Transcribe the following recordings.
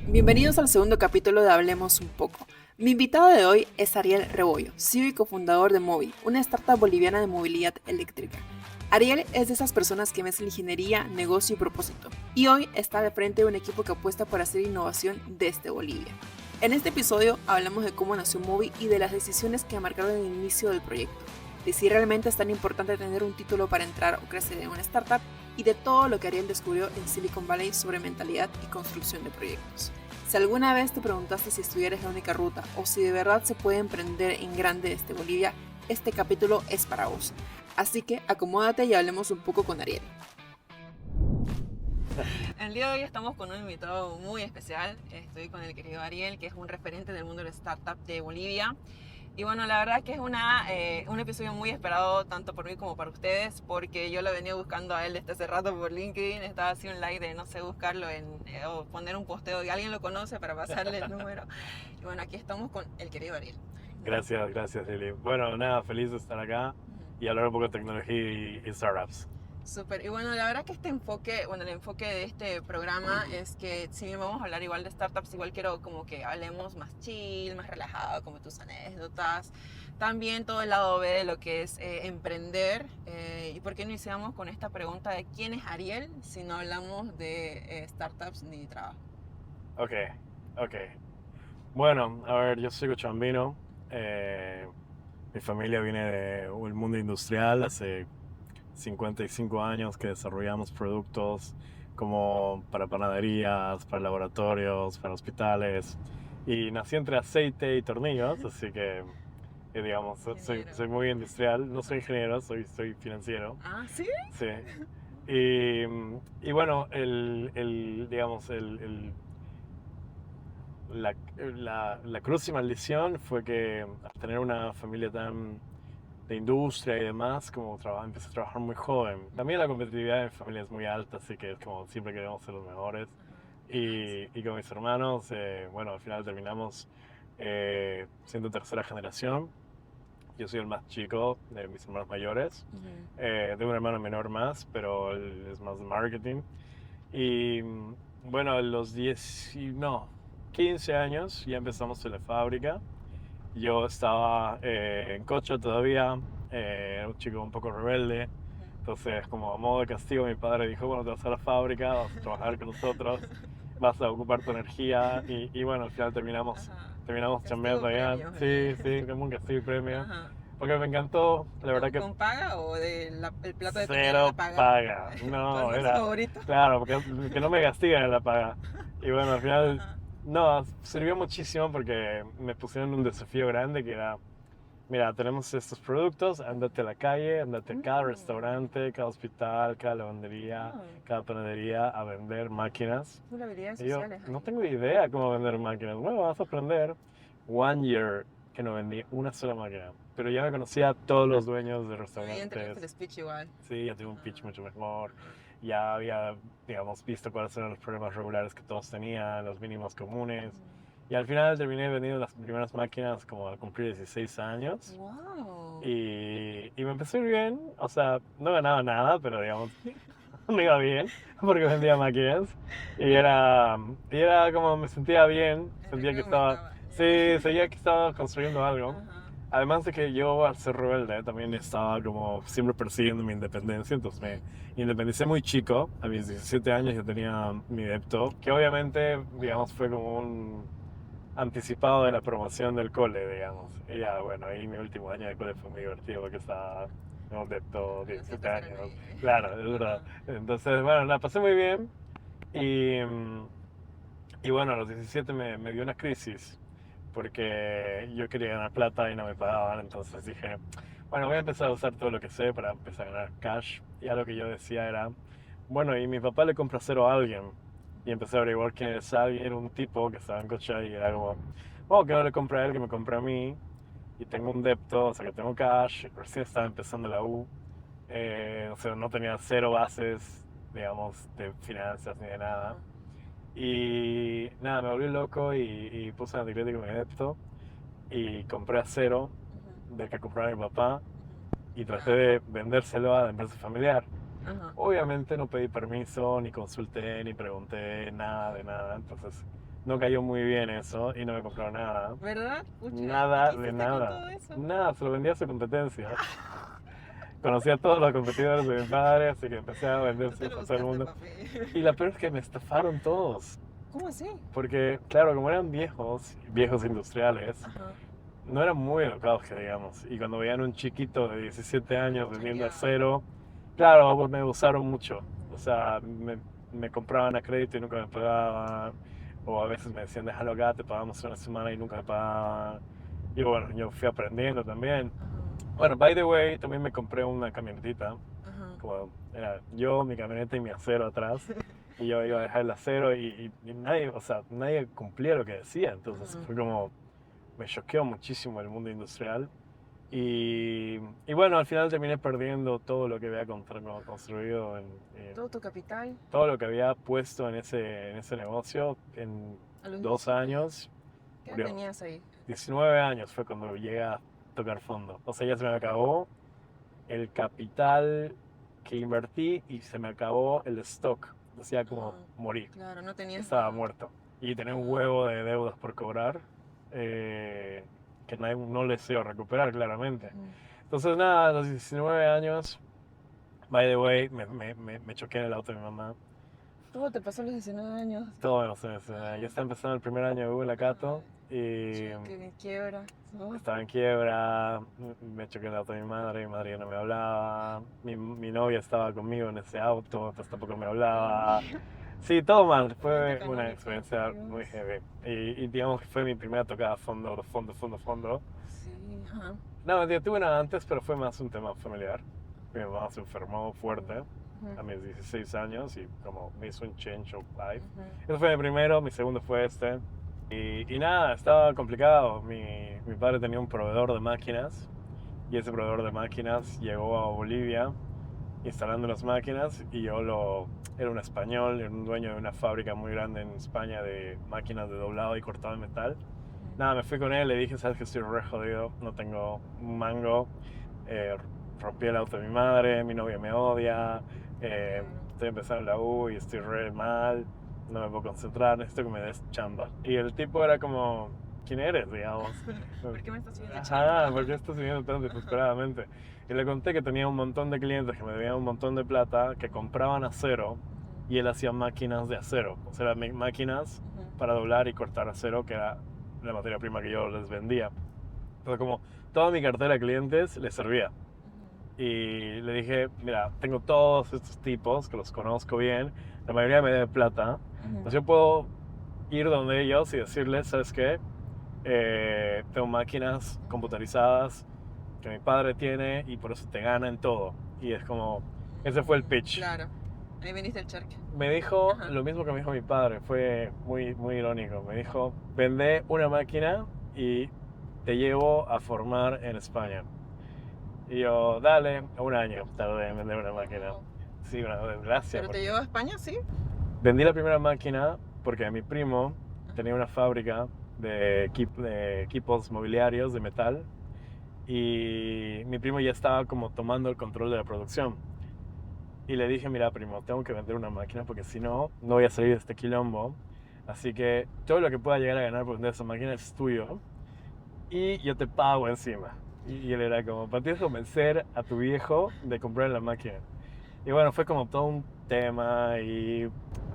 Bienvenidos al segundo capítulo de Hablemos un poco. Mi invitado de hoy es Ariel Rebollo, CEO y cofundador de Movi, una startup boliviana de movilidad eléctrica. Ariel es de esas personas que mezcla ingeniería, negocio y propósito, y hoy está al frente de un equipo que apuesta por hacer innovación desde Bolivia. En este episodio hablamos de cómo nació Movi y de las decisiones que marcaron el inicio del proyecto, de si realmente es tan importante tener un título para entrar o crecer en una startup, y de todo lo que Ariel descubrió en Silicon Valley sobre mentalidad y construcción de proyectos. Si alguna vez te preguntaste si estudiar es la única ruta o si de verdad se puede emprender en grande desde Bolivia, este capítulo es para vos. Así que acomódate y hablemos un poco con Ariel. El día de hoy estamos con un invitado muy especial. Estoy con el querido Ariel, que es un referente del mundo de la startup de Bolivia. Y bueno, la verdad que es un episodio muy esperado tanto por mí como para ustedes, porque yo lo venía buscando a él desde hace rato por LinkedIn. Estaba haciendo un like de, no sé, buscarlo o poner un posteo y alguien lo conoce para pasarle el número. Y bueno, aquí estamos con el querido Ariel. Gracias, Lili. Bueno, nada, feliz de estar acá y hablar un poco de tecnología y startups. Súper. Y bueno, la verdad que el enfoque de este programa es que si bien vamos a hablar igual de startups, igual quiero como que hablemos más chill, más relajado, como tus anécdotas. También todo el lado B de lo que es emprender. ¿Y por qué no iniciamos con esta pregunta de quién es Ariel si no hablamos de startups ni trabajo? Ok, ok. Bueno, a ver, yo soy cochambino. eh, Mi familia viene del mundo industrial. Hace 55 años que desarrollamos productos como para panaderías, para laboratorios, para hospitales. Y nací entre aceite y tornillos, así que, digamos, soy, Ingeniero. soy muy industrial. No soy ingeniero, soy financiero. Ah, ¿sí? Sí. Y, y bueno, digamos, la cruz y maldición fue que al tener una familia tan de industria y demás, como empecé a trabajar muy joven. También la competitividad en mi familia es muy alta, así que es como siempre queremos ser los mejores. Y con mis hermanos, bueno, al final terminamos siendo tercera generación. Yo soy el más chico de mis hermanos mayores. Ujú. Tengo un hermano menor más, pero él es más de marketing. Y bueno, a los 10, no, 15 años ya empezamos en la fábrica. Yo estaba en Cocho todavía, era un chico un poco rebelde. Entonces, como a modo de castigo, mi padre dijo, bueno, te vas a la fábrica, vas a trabajar con nosotros, vas a ocupar tu energía. Y bueno, al final Ajá. terminamos Castigo chambeando allá. premio. Sí, como un castigo y premio. Ajá. Porque me encantó, la verdad que ¿Con paga o el plato de comida era la cero paga? paga. ¿Tu No, almuerzo era, favorito? claro, porque que no me castiguen en la paga. Y bueno, al final, Ajá. no, sirvió muchísimo porque me pusieron un desafío grande que era, mira, tenemos estos productos, andate a la calle, andate a cada restaurante, cada hospital, cada lavandería, Oh, cada panadería a vender máquinas. full habilidades Y yo, sociales no ahí. tengo idea cómo vender máquinas. Bueno, vas a aprender. One year que no vendí una sola máquina. Pero ya me conocía a todos los dueños de Ah, ya entregaste el restaurantes. speech igual. Sí, ya tengo un pitch Ajá, mucho mejor. ajá. Ya había, digamos, visto cuáles eran los problemas regulares que todos tenían, los mínimos comunes. Y al final terminé vendiendo las primeras máquinas como al cumplir 16 años. Wow. Y me empezó a ir bien. O sea, no ganaba nada, pero digamos, me iba bien porque vendía máquinas. Y era como me sentía bien, sentía que Energía estaba, aumentaba. sí, sentía que estaba construyendo algo. Ajá. Además de que yo, al ser rebelde, también estaba como siempre persiguiendo mi independencia, entonces me independicé muy chico, a mis 17 años yo tenía mi depto, que obviamente, digamos, fue como un anticipado de la promoción del cole, digamos. Y ya, bueno, ahí mi último año de cole fue muy divertido porque estaba en un depto, Las 17 fiestas eran años, ahí. claro, es verdad. Ajá. Entonces, bueno, la pasé muy bien y, y bueno, a los 17 me dio una crisis porque yo quería ganar plata y no me pagaban, entonces dije, bueno, voy a empezar a usar todo lo que sé para empezar a ganar cash. Y algo que yo decía era, bueno, y mi papá le compra cero a alguien. Y empecé a averiguar quién es alguien, era un tipo que estaba en coche y era como, oh, que no le compra a él, que me compra a mí. Y tengo un depto, o sea que tengo cash, recién estaba empezando la U, o sea, no tenía cero bases, digamos, de finanzas ni de nada. Ajá. Y nada, me volví loco y puse un anticrético en esto y compré acero Ujú, del que compraba mi papá y ujú. traté de vendérselo a la empresa familiar. Ajá. Obviamente no pedí permiso, ni consulté, ni pregunté nada de nada. Entonces no cayó muy bien eso y no me compraron nada. ¿Verdad? Pucha, ¿y Nada qué de hiciste con nada. todo eso? Nada, se lo vendía a su competencia. Conocí a todos los competidores de mi padre, así que empecé a Tú te venderse lo a todo el buscaste, mundo. papi. Y la peor es que me estafaron todos. ¿Cómo así? Porque, claro, como eran viejos industriales, Ajá. no eran muy educados, que digamos. Y cuando veían un chiquito de 17 años vendiendo Ya. acero, claro, pues me usaron mucho. O sea, me compraban a crédito y nunca me pagaban. O a veces me decían, déjalo acá, te pagamos una semana y nunca me pagaban. Y bueno, yo fui aprendiendo también. Bueno, by the way, también me compré una camionetita. Ajá. Como era yo, mi camioneta y mi acero atrás. Y yo iba a dejar el acero y nadie, o sea, nadie cumplía lo que decía. Entonces Ajá. fue como, me choqueó muchísimo el mundo industrial. Y bueno, al final terminé perdiendo todo lo que había construido, Todo tu capital todo lo que había puesto en ese negocio en a los 2 años. ¿Qué edad Murió. tenías ahí? 19 años fue cuando llegué a tocar fondo. O sea, ya se me acabó el capital que invertí y se me acabó el stock. Decía como morí, Claro, no tenías estaba nada. muerto. Y tenía un huevo de deudas por cobrar que no les deseo recuperar claramente. Ujú. Entonces nada, a los 19 años, by the way, me choqué en el auto de mi mamá. Todo te pasó a los 19 años. Todo, no sé, ya estaba empezando el primer año de Google Lacato y Que quiebra. ¿No? estaba en quiebra, me choqué en el auto de mi madre ya no me hablaba, mi novia estaba conmigo en ese auto, entonces tampoco me hablaba. Sí, todo mal, fue Evento una canónico, experiencia Dios. muy heavy. Y digamos que fue mi primera tocada a fondo. Sí, ajá. No, mentira, tuve una antes, pero fue más un tema familiar. Mi mamá se enfermó fuerte Ujú. a mis 16 años y como me hizo un change of life. Ujú. Ese fue mi primero, mi segundo fue este. Y nada, estaba complicado. Mi padre tenía un proveedor de máquinas y ese proveedor de máquinas llegó a Bolivia instalando las máquinas y era un español, era un dueño de una fábrica muy grande en España de máquinas de doblado y cortado de metal. Nada, me fui con él, le dije, sabes que estoy re jodido, no tengo un mango, eh, rompí el auto de mi madre, mi novia me odia, estoy empezando en la U y estoy re mal, no me puedo concentrar, necesito que me des chamba. Y el tipo era como, ¿quién eres, digamos? ¿Por qué me estás pidiendo Ajá, chamba? ¿por qué estás viniendo tan desesperadamente? Y le conté que tenía un montón de clientes que me debían un montón de plata, que compraban acero y él hacía máquinas de acero. O sea, máquinas Ujú. para doblar y cortar acero, que era la materia prima que yo les vendía. Entonces, como toda mi cartera de clientes les servía. Y le dije, mira, tengo todos estos tipos que los conozco bien, la mayoría me debe plata. Entonces yo puedo ir donde ellos y decirles, ¿sabes qué? Tengo máquinas computarizadas que mi padre tiene y por eso te gana en todo. Y es como, ese fue el pitch. Claro, ahí viniste el charque. Me dijo Ajá. lo mismo que me dijo mi padre, fue muy irónico. Me dijo, vende una máquina y te llevo a formar en España. Y yo, dale, un año tardé en vender una máquina. Sí, una desgracia. ¿Pero te llevó a España, sí? Vendí la primera máquina porque mi primo tenía una fábrica de equipos mobiliarios de metal y mi primo ya estaba como tomando el control de la producción. Y le dije, mira primo, tengo que vender una máquina porque si no, no voy a salir de este quilombo. Así que todo lo que pueda llegar a ganar por vender esa máquina es tuyo y yo te pago encima. Y él era como, para ti es convencer a tu viejo de comprar la máquina. Y bueno, fue como todo un tema y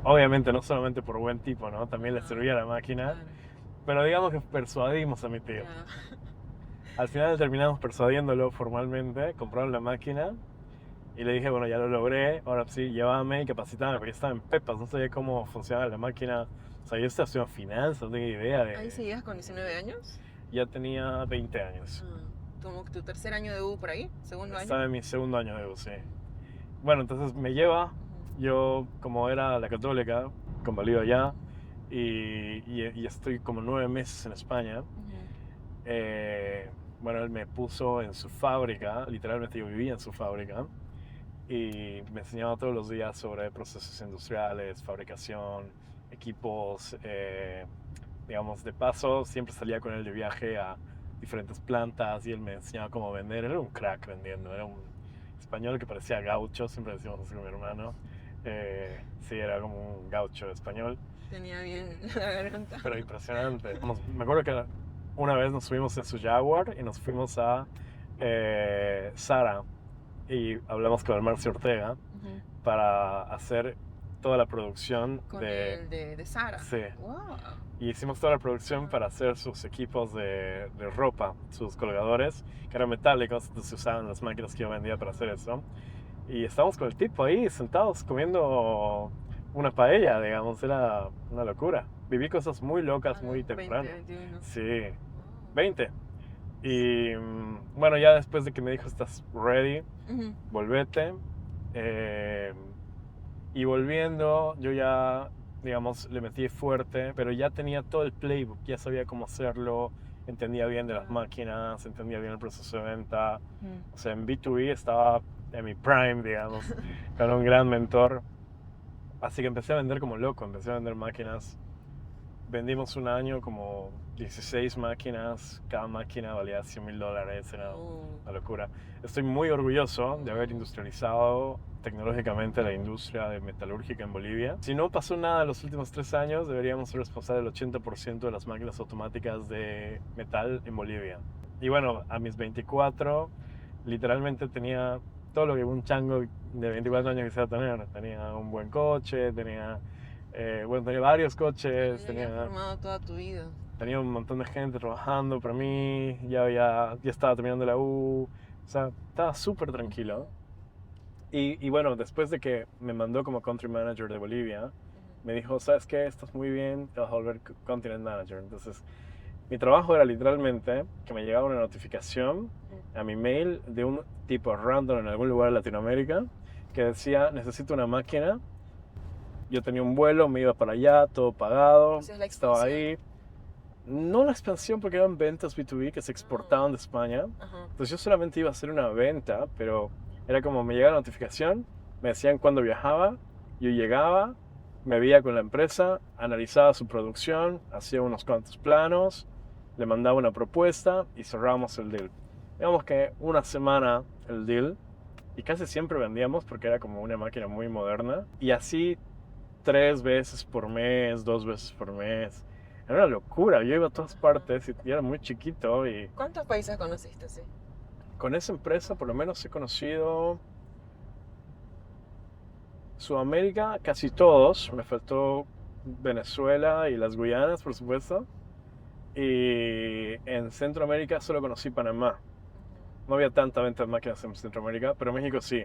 obviamente no solamente por buen tipo, ¿no? También le servía la máquina. Claro. Pero digamos que persuadimos a mi tío. Ya. Al final terminamos persuadiéndolo formalmente, compraron la máquina y le dije, bueno, ya lo logré, ahora sí, llévame y capacitame, porque yo estaba en pepas, no sabía cómo funcionaba la máquina. O sea, yo estaba haciendo finanzas, no tenía idea ¿Ahí de... seguías con 19 años? Ya tenía 20 años. Como que tu tercer año de U por ahí, segundo año. Estaba en mi segundo año de U, sí. Bueno, entonces me lleva, yo como era la católica, convalido allá, y estoy como 9 meses en España. Bueno, él me puso en su fábrica, literalmente yo vivía en su fábrica, y me enseñaba todos los días sobre procesos industriales, fabricación, equipos, digamos, de paso, siempre salía con él de viaje a diferentes plantas y él me enseñaba cómo vender, era un crack vendiendo, era un español que parecía gaucho, siempre decíamos así con mi hermano, Sí, era como un gaucho español, Tenía bien la garganta. pero impresionante. Me acuerdo que una vez nos subimos en su Jaguar y nos fuimos a Sara y hablamos con el Marcio Ortega para hacer toda la producción Con el de Sara. Sí. Wow. Y hicimos toda la producción para hacer sus equipos de ropa, sus colgadores, que eran metálicos, entonces se usaban las máquinas que yo vendía para hacer eso. Y estábamos con el tipo ahí, sentados, comiendo una paella, digamos, era una locura. Viví cosas muy locas muy temprano. 20, 21. Sí, 20. Y bueno, ya después de que me dijo, estás ready, volvete. Y volviendo, yo ya, digamos, le metí fuerte, pero ya tenía todo el playbook, ya sabía cómo hacerlo, entendía bien de las máquinas, entendía bien el proceso de venta. O sea, en B2B estaba en mi prime, digamos, con un gran mentor. Así que empecé a vender como loco, empecé a vender máquinas. Vendimos un año como 16 máquinas, cada máquina valía $100,000, era una locura. Estoy muy orgulloso de haber industrializado tecnológicamente la industria de metalúrgica en Bolivia. Si no pasó nada en los últimos 3 años, deberíamos ser responsables del 80% de las máquinas automáticas de metal en Bolivia. Y bueno, a mis 24, literalmente tenía todo lo que un chango de 24 años quisiera tener. Tenía un buen coche, tenía varios coches, Habías formado toda tu vida. tenía un montón de gente trabajando para mí, ya estaba terminando la U, o sea, estaba súper tranquilo. Y bueno, después de que me mandó como country manager de Bolivia, me dijo, ¿sabes qué? Estás muy bien, te vas a volver continent manager. Entonces, mi trabajo era literalmente que me llegaba una notificación a mi mail de un tipo random en algún lugar de Latinoamérica que decía, necesito una máquina. Yo tenía un vuelo, me iba para allá, todo pagado, Esa es la estaba expansión. ahí. No la expansión porque eran ventas B2B que se exportaban de España. Entonces yo solamente iba a hacer una venta, pero era como me llegaba la notificación, me decían cuándo viajaba, yo llegaba, me veía con la empresa, analizaba su producción, hacía unos cuantos planos, le mandaba una propuesta y cerrábamos el deal. Digamos que una semana el deal y casi siempre vendíamos porque era como una máquina muy moderna y así 3 veces por mes, 2 veces por mes. Era una locura, yo iba a todas partes y era muy chiquito y ¿Cuántos países conociste, sí? con esa empresa por lo menos he conocido Sudamérica, casi todos. Me faltó Venezuela y las Guyanas, por supuesto. Y en Centroamérica solo conocí Panamá. No había tanta venta de máquinas en Centroamérica, pero México sí.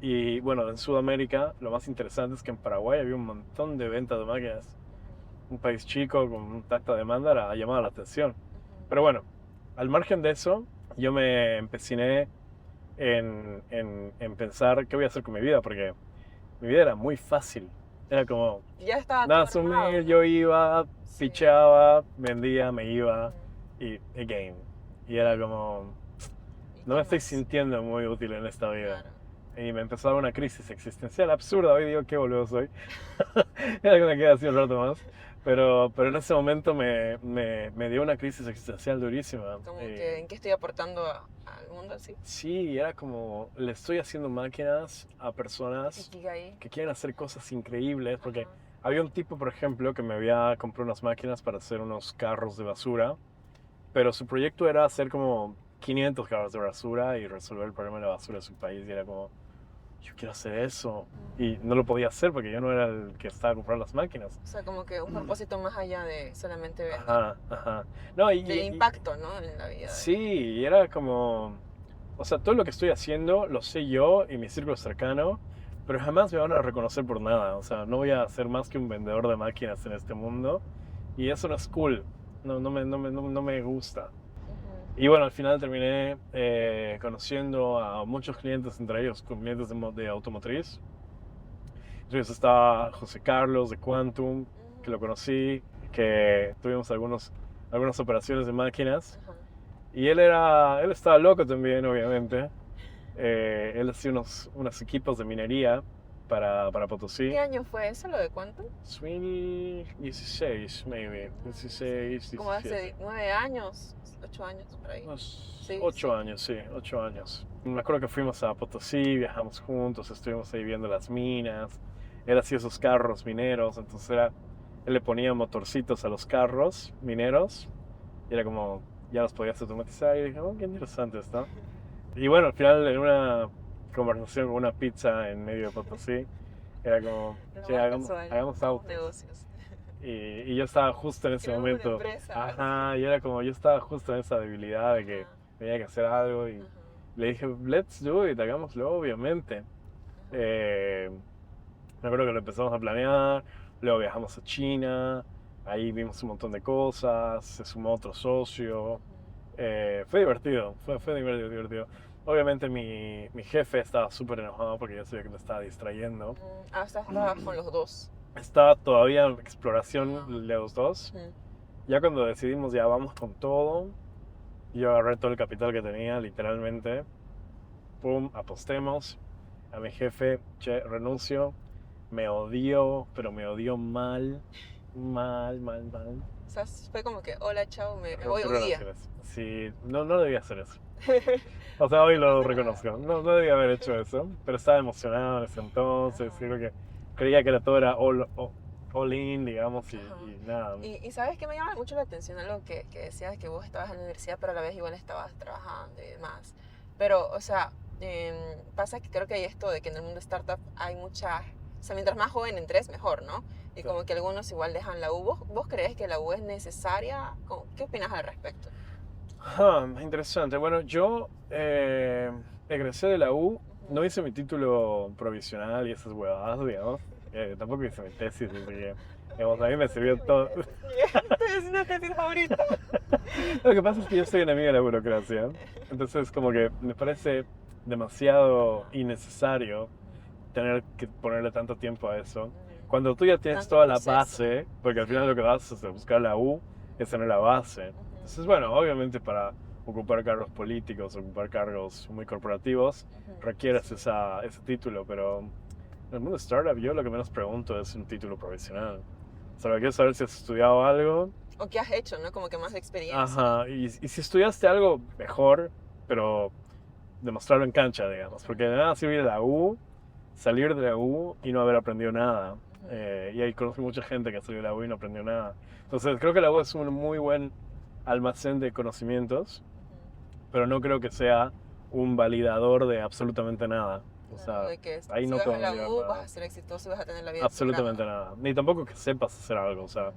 Y bueno, en Sudamérica lo más interesante es que en Paraguay había un montón de ventas de máquinas. Un país chico con tanta demanda era llamaba la atención. Pero bueno, al margen de eso, yo me empeciné en pensar qué voy a hacer con mi vida, porque mi vida era muy fácil. Era como, Ya estaba nada, todo armado, asumir, ¿no? yo iba, Sí. pichaba, vendía, me iba y game. Y era como, ¿Y no me qué estoy más? sintiendo muy útil en esta vida. Claro. Y me empezó a dar una crisis existencial absurda. Hoy digo, qué boludo soy. Era que me quedé así un rato más. Pero en ese momento me dio una crisis existencial durísima. Como que, ¿en qué estoy aportando al mundo así? Sí, era como, le estoy haciendo máquinas a personas Ikigai. que quieren hacer cosas increíbles. Porque Ajá. había un tipo, por ejemplo, que me había comprado unas máquinas para hacer unos carros de basura. Pero su proyecto era hacer como 500 carros de basura y resolver el problema de la basura de su país. Y era como, yo quiero hacer eso. Y no lo podía hacer porque yo no era el que estaba comprando las máquinas. O sea, como que un propósito más allá de solamente ver Ajá, ajá. No, el impacto, ¿no? En la vida. sí, y era como, o sea, todo lo que estoy haciendo lo sé yo y mi círculo cercano, pero jamás me van a reconocer por nada. O sea, no voy a ser más que un vendedor de máquinas en este mundo y eso no es cool. No me gusta. Y bueno, al final terminé conociendo a muchos clientes, entre ellos clientes de automotriz. Entre ellos estaba José Carlos de Quantum, que lo conocí, que tuvimos algunas operaciones de máquinas. Ajá. Y él estaba loco también, obviamente. Él hacía unos equipos de minería para Potosí. ¿Qué año fue eso? ¿Lo de cuánto? 2016, maybe. 16, Como hace 17. 9 años, 8 años por ahí. Unos Sí, 8 sí. años, sí, 8 años. Me acuerdo que fuimos a Potosí, viajamos juntos, estuvimos ahí viendo las minas. Él hacía esos carros mineros, entonces él le ponía motorcitos a los carros mineros y era como, ya los podías automatizar y dije, oh, qué interesante esto. Y bueno, al final en una conversación con una pizza en medio de Potosí, era como, Lo che, más hagamos, casual, hagamos hagamos autos. negocios. Y yo estaba justo en ese Creamos una momento, empresa. ajá, y era como, yo estaba justo en esa debilidad de que Ajá, tenía que hacer algo y ajá, le dije, let's do it, hagámoslo, obviamente. ajá. Eh, Me acuerdo que lo empezamos a planear, luego viajamos a China, ahí vimos un montón de cosas, se sumó otro socio. Fue divertido, fue divertido. Obviamente mi jefe estaba súper enojado porque yo sabía que me estaba distrayendo. Estás con los dos. Estaba todavía en exploración Ajá. de los dos. Ujú. Ya cuando decidimos ya vamos con todo, yo agarré todo el capital que tenía, literalmente. Pum, apostemos. A mi jefe, che, renuncio. Me odió, pero me odió mal. Mal. O sea, fue como que, hola, chao, me voy Rompí hoy día. relaciones. Sí, no debía hacer eso. O sea, hoy lo reconozco. No debía haber hecho eso, pero estaba emocionado en ese entonces. Ajá. Creo que creía que era todo era all in, digamos, Ajá. y nada. Y sabes que me llama mucho la atención algo que decías que vos estabas en la universidad, pero a la vez igual estabas trabajando y demás. Pero, o sea, pasa que creo que hay esto de que en el mundo startup hay mucha, o sea, mientras más joven entres, mejor, ¿no? Y Sí. como que algunos igual dejan la U. ¿Vos crees que la U es necesaria? ¿Qué opinas al respecto? Interesante. Bueno, yo egresé de la U, no hice mi título provisional y esas huevadas, digamos. Tampoco hice mi tesis, así que, digamos, a mí me sirvió todo. Estoy haciendo una tesis ahorita. Lo que pasa es que yo soy enemigo de la burocracia, entonces como que me parece demasiado innecesario tener que ponerle tanto tiempo a eso. Cuando tú ya tienes Tanto toda la proceso. base, porque al final lo que vas es a buscar la U, es tener la base. Entonces, bueno, obviamente para ocupar cargos políticos, ocupar cargos muy corporativos, requieres ese título, pero en el mundo startup yo lo que menos pregunto es un título profesional. Solo quiero saber si has estudiado algo. ¿O qué has hecho, no? Como que más experiencia. Ajá, y si estudiaste algo mejor, pero demostrarlo en cancha, digamos, porque de nada sirve la U, salir de la U y no haber aprendido nada. Y ahí conozco mucha gente que salió de la U y no aprendió nada. Entonces creo que la U es un muy buen almacén de conocimientos, pero no creo que sea un validador de absolutamente nada. O sea, de que ahí si no vas a la tomaría U nada. vas a ser exitoso y vas a tener la vida Absolutamente nada. Ni tampoco que sepas hacer algo. O sea,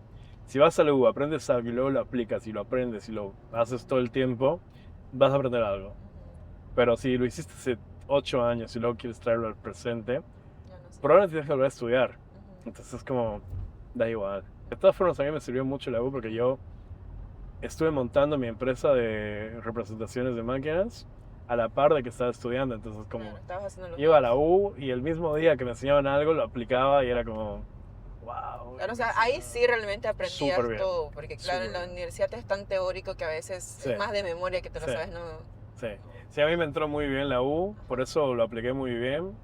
si vas a la U, aprendes algo y luego lo aplicas y lo aprendes y lo haces todo el tiempo, vas a aprender algo. Pero si lo hiciste hace 8 años y luego quieres traerlo al presente, Ya no sé. probablemente tienes que volver a estudiar. Entonces es como, da igual. De todas formas, a mí me sirvió mucho la U porque yo estuve montando mi empresa de representaciones de máquinas a la par de que estaba estudiando. Entonces, como Claro, estabas haciendo lo iba a mismo. la U y el mismo día que me enseñaban algo lo aplicaba y era como, wow. Claro, o sea, ahí sí realmente aprendías Súper bien. todo, porque claro, en la Súper bien. universidad es tan teórico que a veces Sí. es más de memoria que te lo Sí. sabes, ¿no? Sí. Sí, a mí me entró muy bien la U, por eso lo apliqué muy bien.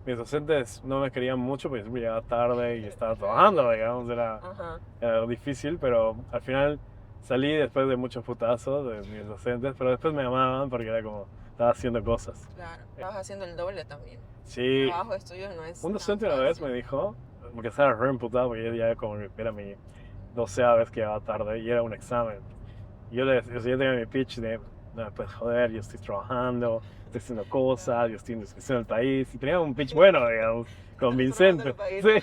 Mis docentes no me querían mucho porque siempre llegaba tarde y estaba trabajando, digamos, Ajá. era difícil, pero al final salí después de muchos putazos de mis docentes, pero después me amaban porque era como, estaba haciendo cosas. Claro, estabas haciendo el doble también. Sí, El trabajo de estudio no es un tan docente una vez fácil. me dijo, porque estaba re emputado porque ya como que era mi 12ª vez que llegaba tarde y era un examen. Y yo le decía, yo tenía mi pitch de, no me puedes joder, yo estoy trabajando, estoy haciendo cosas, yo estoy en el país. Y tenía un pitch bueno, digamos, convincente. Transformando el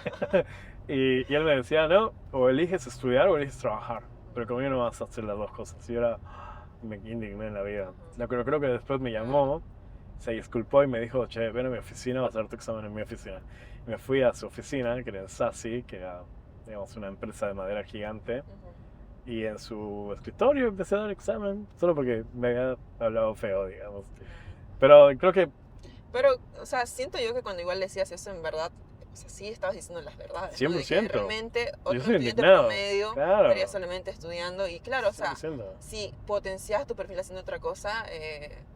Sí. Y él me decía, no, o eliges estudiar o eliges trabajar, pero conmigo no vas a hacer las dos cosas. Y yo era, me indigné en la vida. Creo que después me llamó, se disculpó y me dijo, che, ven a mi oficina, vas a hacer tu examen en mi oficina. Y me fui a su oficina, que era en Sassy, que era, digamos, una empresa de madera gigante. Y en su escritorio empecé a dar examen, solo porque me había hablado feo, digamos. Pero creo que Pero, o sea, siento yo que cuando igual decías eso, en verdad, o sea, sí estabas diciendo las verdades, ¿no? De que 100%. realmente otro Yo soy estudiante indignado. promedio Claro. estaría solamente estudiando y claro, o sea, 100%. si potencias tu perfil haciendo otra cosa,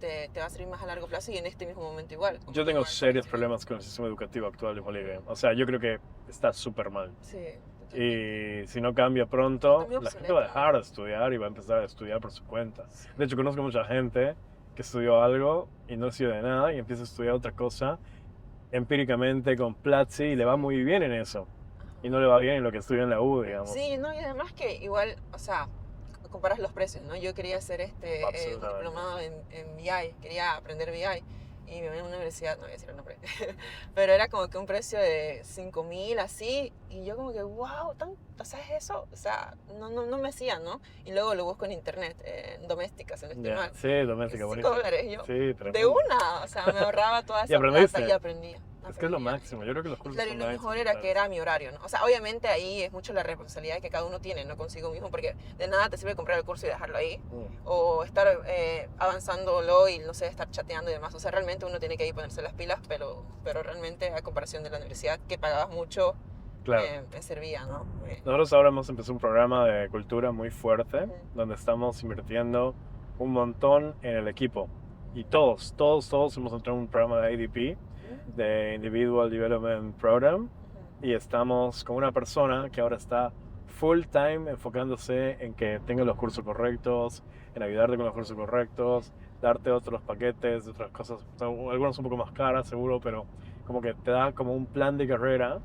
te va a servir más a largo plazo y en este mismo momento igual. como Yo tengo igual, serios sí. problemas con el sistema educativo actual de Bolivia. O sea, yo creo que está súper mal. Sí, totalmente. Y si no cambia pronto, Está muy la gente va a obsoleto, dejar de estudiar y va a empezar a estudiar por su cuenta. De hecho, conozco mucha gente que estudió algo y no sirve de nada y empieza a estudiar otra cosa empíricamente con Platzi y le va muy bien en eso. Y no le va bien en lo que estudió en la U, digamos. Sí, no, y además que igual, o sea, comparas los precios, ¿no? Yo quería hacer un Absolutamente. diplomado en BI, quería aprender BI y me voy a una universidad, no voy a decir el nombre, pero era como que un precio de 5.000 así y yo como que, wow, o sea, es eso, o sea, no me hacía, ¿no? Y luego lo busco en internet, en domésticas, si no estoy Ya, mal. sí, doméstica, $5, buenísimo. yo, Sí, de tremendo. una, o sea, me ahorraba toda ¿Y esa aprendiste? plata y aprendía. Es que es lo Aprendía. máximo. Yo creo que los cursos Claro, y son lo online mejor son era que brutales. era mi horario, ¿no? O sea, obviamente ahí es mucho la responsabilidad que cada uno tiene, ¿no? Consigo mismo, porque de nada te sirve comprar el curso y dejarlo ahí, o estar avanzándolo y, no sé, estar chateando y demás. O sea, realmente uno tiene que ahí ponerse las pilas, pero realmente a comparación de la universidad, que pagabas mucho, Claro. me servía, ¿no? Nosotros ahora hemos empezado un programa de cultura muy fuerte, Ujú. donde estamos invirtiendo un montón en el equipo. Y todos hemos entrado en un programa de IDP, de Individual Development Program, y estamos con una persona que ahora está full time enfocándose en que tenga los cursos correctos, en ayudarte con los cursos correctos, darte otros paquetes de otras cosas, algunas un poco más caras seguro, pero como que te da como un plan de carrera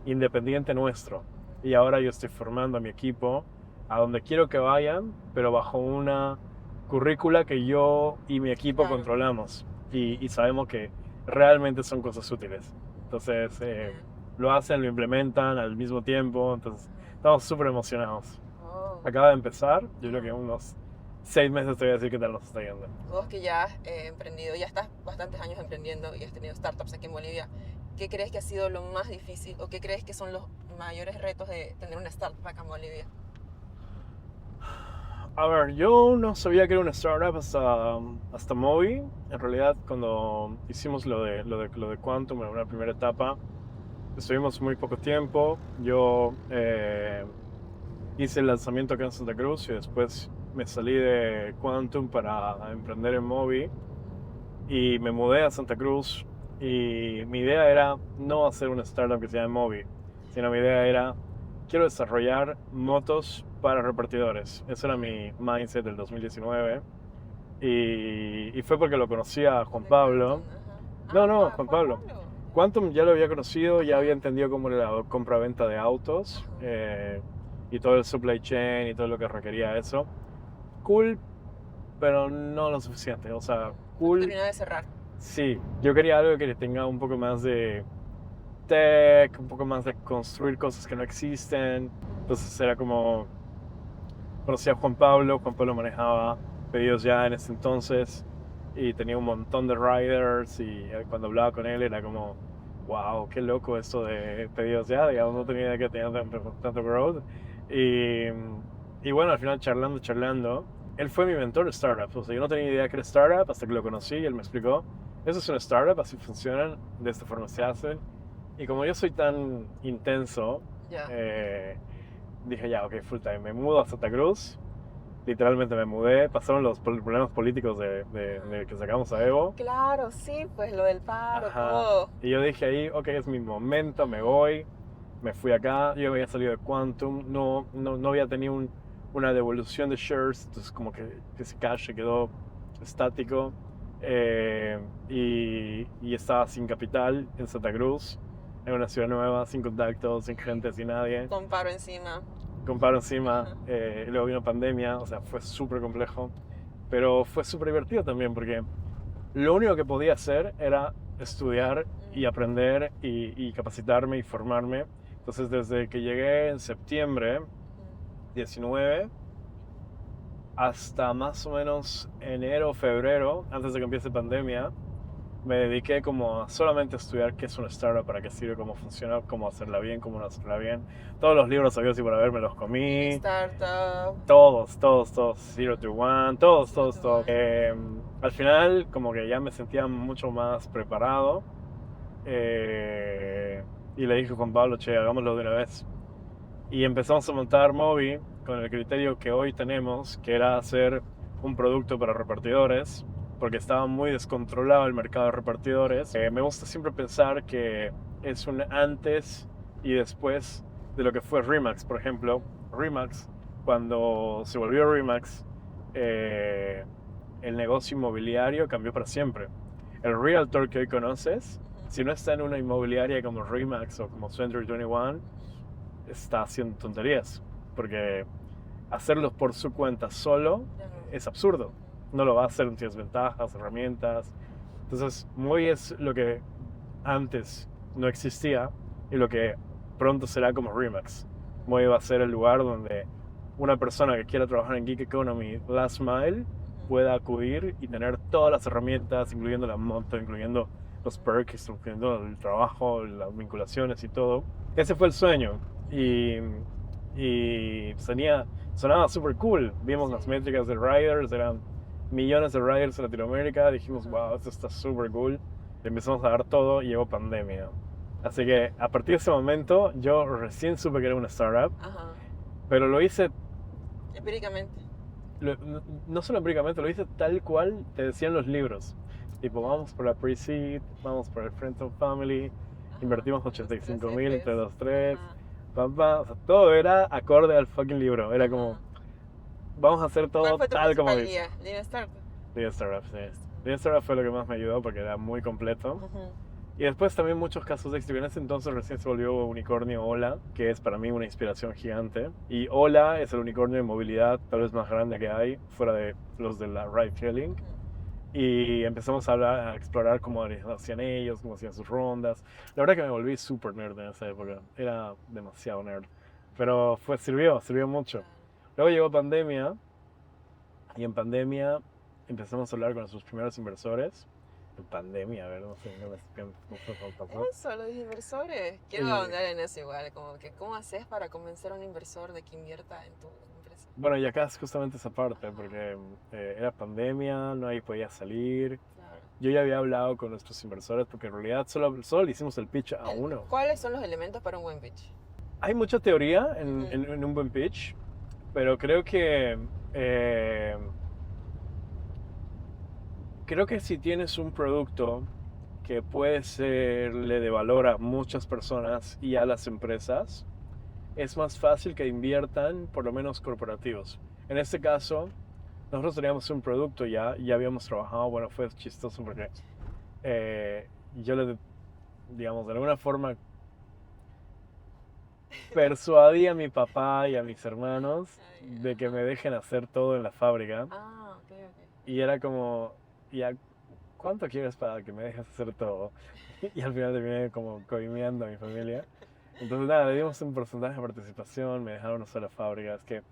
independiente nuestro. Y ahora yo estoy formando a mi equipo a donde quiero que vayan, pero bajo una currícula que yo y mi equipo Claro. controlamos y sabemos que realmente son cosas útiles. Entonces lo hacen, lo implementan al mismo tiempo, entonces estamos súper emocionados. Oh. Acaba de empezar, yo creo que unos 6 meses te voy a decir qué tal nos está yendo. Vos que ya has emprendido, ya estás bastantes años emprendiendo y has tenido startups aquí en Bolivia, ¿qué crees que ha sido lo más difícil o qué crees que son los mayores retos de tener una startup acá en Bolivia? A ver, yo no sabía que era una startup hasta Mobi. En realidad, cuando hicimos lo de Quantum en una primera etapa, estuvimos muy poco tiempo. Yo hice el lanzamiento acá en Santa Cruz y después me salí de Quantum para emprender en Mobi y me mudé a Santa Cruz. Y mi idea era no hacer una startup que se llame Mobi, sino mi idea era quiero desarrollar motos para repartidores. Ese era mi mindset del 2019. Y fue porque lo conocía a Juan Pablo. No, Juan Pablo. Quantum ya lo había conocido, ya había entendido cómo era la compra-venta de autos y todo el supply chain y todo lo que requería eso. Cool, pero no lo suficiente. O sea, cool. Terminó de cerrar. Sí, yo quería algo que tenga un poco más de tech, un poco más de construir cosas que no existen. Entonces era como, conocí a Juan Pablo manejaba pedidos ya en ese entonces y tenía un montón de riders y cuando hablaba con él era como, wow, qué loco esto de pedidos ya, digamos, no tenía idea que tenía tanto growth. Y bueno, al final charlando, él fue mi mentor de startups, o sea, yo no tenía idea que era startup hasta que lo conocí y él me explicó, eso es una startup, así funcionan, de esta forma se hacen. Y como yo soy tan intenso, dije ya, ok, full time, me mudo a Santa Cruz, literalmente me mudé, pasaron los problemas políticos de que sacamos a Evo. Claro, sí, pues lo del paro, Ajá. todo. Y yo dije ahí, ok, es mi momento, me voy, me fui acá, yo había salido de Quantum, no había tenido una devolución de shares, entonces como que ese cash se quedó estático y estaba sin capital en Santa Cruz, en una ciudad nueva, sin contactos, sin gente, sin nadie. Con paro encima. Con paro encima, y luego vino pandemia, o sea, fue súper complejo, pero fue súper divertido también porque lo único que podía hacer era estudiar y aprender y capacitarme y formarme. Entonces desde que llegué en septiembre 19 hasta más o menos enero, febrero, antes de que empiece pandemia, me dediqué como a solamente estudiar qué es una startup, para qué sirve, cómo funciona, cómo hacerla bien, cómo no hacerla bien. Todos los libros sabidos y por haber me los comí. Startup. Todos. Zero to One, todos. Al final como que ya me sentía mucho más preparado Y le dije a Juan Pablo, che, hagámoslo de una vez. Y empezamos a montar Movi con el criterio que hoy tenemos, que era hacer un producto para repartidores, porque estaba muy descontrolado el mercado de repartidores. Me gusta siempre pensar que es un antes y después de lo que fue Remax, por ejemplo. Remax, cuando se volvió Remax, el negocio inmobiliario cambió para siempre. El realtor que hoy conoces, si no está en una inmobiliaria como Remax o como Century 21, está haciendo tonterías, porque hacerlos por su cuenta solo es absurdo. No lo va a hacer, no tienes ventajas, herramientas. Entonces, Movi es lo que antes no existía y lo que pronto será como Remax. Movi va a ser el lugar donde una persona que quiera trabajar en Gig Economy Last Mile pueda acudir y tener todas las herramientas, incluyendo la moto, incluyendo los perks, incluyendo el trabajo, las vinculaciones y todo. Ese fue el sueño y sonaba súper cool. Vimos las métricas de riders, eran millones de riders en Latinoamérica. Dijimos, wow, esto está súper cool. Le empezamos a dar todo y llegó pandemia. Así que a partir de ese momento yo recién supe que era una startup, pero lo hice empíricamente. No solo empíricamente, lo hice tal cual te decían los libros. Tipo, vamos por la pre-seed, vamos por el Friends and Family, invertimos 85.000 entre los tres, o sea, todo era acorde al fucking libro. Era como, vamos a hacer todo tal como dice. Lean Startup. Lean Startup, sí. Lean Startup fue lo que más me ayudó porque era muy completo. Y después también muchos casos de éxito. En ese entonces recién se volvió unicornio Ola, que es para mí una inspiración gigante. Y Ola es el unicornio de movilidad tal vez más grande que hay, fuera de los de la ride hailing. Y empezamos a explorar cómo hacían ellos, cómo hacían sus rondas. La verdad que me volví súper nerd en esa época. Era demasiado nerd. Pero sirvió mucho. Luego llegó pandemia. Y en pandemia empezamos a hablar con nuestros primeros inversores. En pandemia, a ver, no sé qué pasó. Eso, los inversores. Quiero ahondar en eso igual. Como que, ¿cómo haces para convencer a un inversor de que invierta en tu empresa? Bueno, y acá es justamente esa parte, porque era pandemia, nadie podía salir. Claro. Yo ya había hablado con nuestros inversores, porque en realidad solo le hicimos el pitch a uno. ¿Cuáles son los elementos para un buen pitch? Hay mucha teoría en un buen pitch, pero creo que si tienes un producto que puede serle de valor a muchas personas y a las empresas, es más fácil que inviertan, por lo menos corporativos. En este caso, nosotros teníamos un producto ya habíamos trabajado. Bueno, fue chistoso porque yo digamos, de alguna forma persuadí a mi papá y a mis hermanos de que me dejen hacer todo en la fábrica. Okay. Y era como, ¿ya cuánto quieres para que me dejes hacer todo? Y al final terminé como coimeando a mi familia. Entonces nada, le dimos un porcentaje de participación, me dejaron usar la fábrica. Es que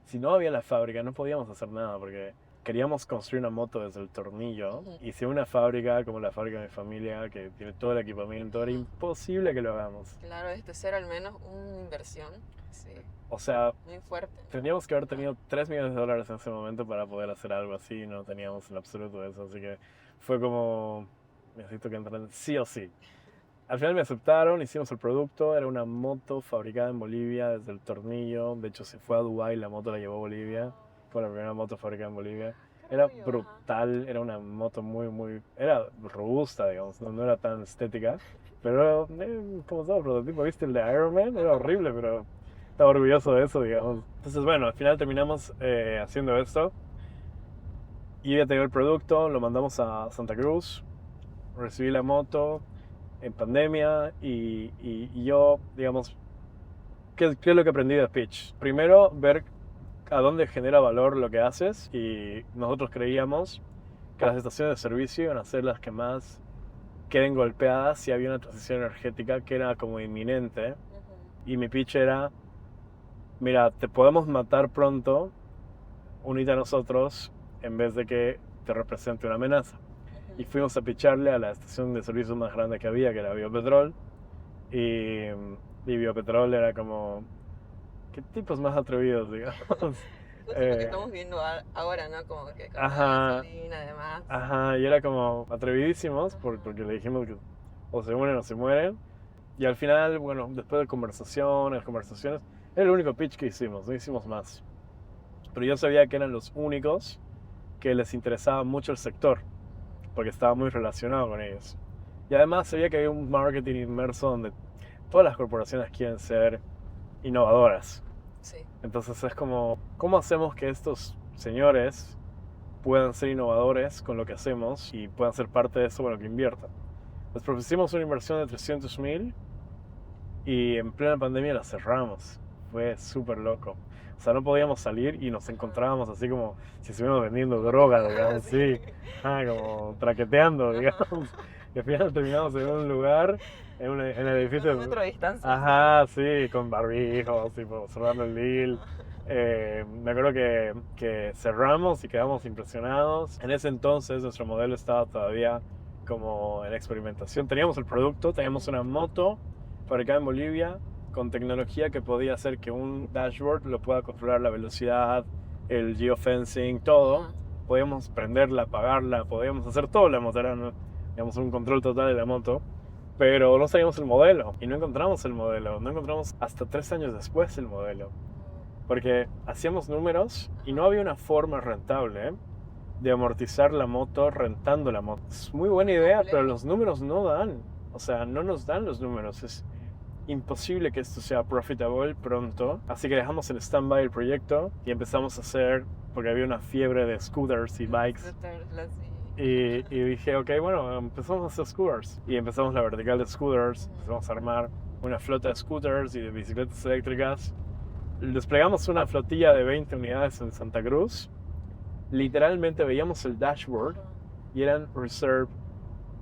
si no había la fábrica no podíamos hacer nada porque queríamos construir una moto desde el tornillo. Y si una fábrica como la fábrica de mi familia, que tiene todo el equipamiento, era imposible que lo hagamos. Claro, desde cero al menos una inversión. Sí. O sea, muy fuerte. Teníamos que haber tenido $3 millones en ese momento para poder hacer algo así. No teníamos en absoluto eso, así que fue como, necesito que entren sí o sí. Al final me aceptaron, hicimos el producto, era una moto fabricada en Bolivia desde el tornillo. De hecho se fue a Dubái, la moto la llevó a Bolivia. Fue la primera moto fabricada en Bolivia. Era brutal, era una moto era robusta, digamos, no era tan estética. Pero como todo prototipo, ¿viste? El de Iron Man era horrible, pero estaba orgulloso de eso, digamos. Entonces bueno, al final terminamos haciendo esto. Y ya tengo el producto, lo mandamos a Santa Cruz. Recibí la moto en pandemia y yo, digamos, ¿qué es lo que aprendí de pitch? Primero, ver a dónde genera valor lo que haces, y nosotros creíamos que las estaciones de servicio iban a ser las que más queden golpeadas si había una transición energética que era como inminente. Y mi pitch era, mira, te podemos matar pronto, unite a nosotros en vez de que te represente una amenaza. Y fuimos a pitcharle a la estación de servicio más grande que había, que era Biopetrol. Y Biopetrol era como, ¿qué tipos más atrevidos, digamos? Justo lo que estamos viendo ahora, ¿no? Como que con gasolina, además. Ajá, y era como atrevidísimos porque le dijimos que o se unen o se mueren. Y al final, bueno, después de conversaciones, era el único pitch que hicimos, no hicimos más. Pero yo sabía que eran los únicos que les interesaba mucho el sector, porque estaba muy relacionado con ellos. Y además sabía que había un marketing inmerso donde todas las corporaciones quieren ser innovadoras. Sí. Entonces es como, ¿cómo hacemos que estos señores puedan ser innovadores con lo que hacemos y puedan ser parte de eso con lo que inviertan? Les propusimos una inversión de 300.000 y en plena pandemia la cerramos. Fue súper loco. O sea, no podíamos salir y nos encontrábamos así como si estuviéramos vendiendo droga, digamos, sí. Como traqueteando, digamos. Y al final terminamos en un lugar, en el edificio. A 1 metro de distancia. Ajá, sí, con barbijos, tipo, cerrando el deal. Me acuerdo que cerramos y quedamos impresionados. En ese entonces nuestro modelo estaba todavía como en experimentación. Teníamos el producto, teníamos una moto fabricada en Bolivia con tecnología que podía hacer que un dashboard lo pueda controlar la velocidad, el geofencing, todo. Podíamos prenderla, apagarla, podíamos hacer todo la moto, era, digamos, un control total de la moto. Pero no sabíamos el modelo y no encontramos el modelo, no encontramos hasta 3 años después el modelo. Porque hacíamos números y no había una forma rentable de amortizar la moto rentando la moto. Es muy buena idea, pero los números no dan. O sea, no nos dan los números. Es imposible que esto sea profitable pronto. Así que dejamos en stand-by el proyecto y empezamos a hacer, porque había una fiebre de scooters y bikes. Y dije, ok, bueno, empezamos a hacer scooters. Y empezamos la vertical de scooters, empezamos a armar una flota de scooters y de bicicletas eléctricas. Desplegamos una flotilla de 20 unidades en Santa Cruz. Literalmente veíamos el dashboard y eran reserve